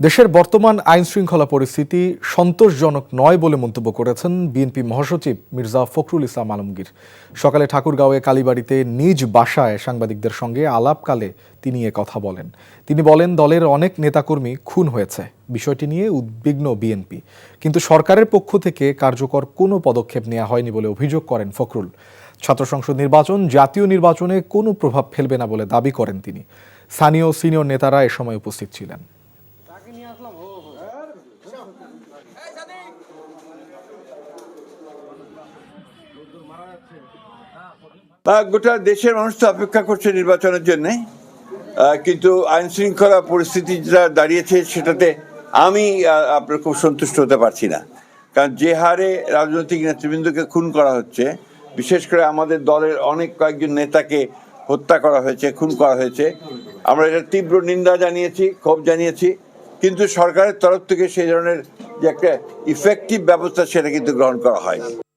দেশের বর্তমান আইন শৃঙ্খলা পরিস্থিতি সন্তোষজনক নয় বলে মন্তব্য করেছেন বিএনপি মহাসচিব মির্জা ফখরুল ইসলাম আলমগীর। সকালে ঠাকুরগাঁওয়ে কালীবাড়িতে নিজ বাসায় সাংবাদিকদের সঙ্গে আলাপকালে তিনি কথা বলেন। তিনি বলেন, দলের অনেক নেতাকর্মী খুন হয়েছে, বিষয়টি নিয়ে উদ্বিগ্ন বিএনপি, কিন্তু সরকারের পক্ষ থেকে কার্যকর কোনো পদক্ষেপ নেওয়া হয়নি বলে অভিযোগ করেন ফখরুল। ছাত্র সংসদ নির্বাচন জাতীয় নির্বাচনে কোনো প্রভাব ফেলবে না বলে দাবি করেন তিনি। স্থানীয় সিনিয়র নেতারা এ সময় উপস্থিত ছিলেন। গোটা দেশের মানুষ তো অপেক্ষা করছে নির্বাচনের জন্য, কিন্তু আইন শৃঙ্খলা পরিস্থিতি যেটা দাঁড়িয়েছে সেটাতে আমি আপনার খুব সন্তুষ্ট হতে পারছি না। কারণ যে হারে রাজনৈতিক নেতৃবৃন্দকে খুন করা হচ্ছে, বিশেষ করে আমাদের দলের অনেক কয়েকজন নেতাকে হত্যা করা হয়েছে, খুন করা হয়েছে, আমরা এটা তীব্র নিন্দা জানিয়েছি, ক্ষোভ জানিয়েছি, কিন্তু সরকারের তরফ থেকে সেই ধরনের যে একটা ইফেক্টিভ ব্যবস্থা সেটা কিন্তু গ্রহণ করা হয়নি।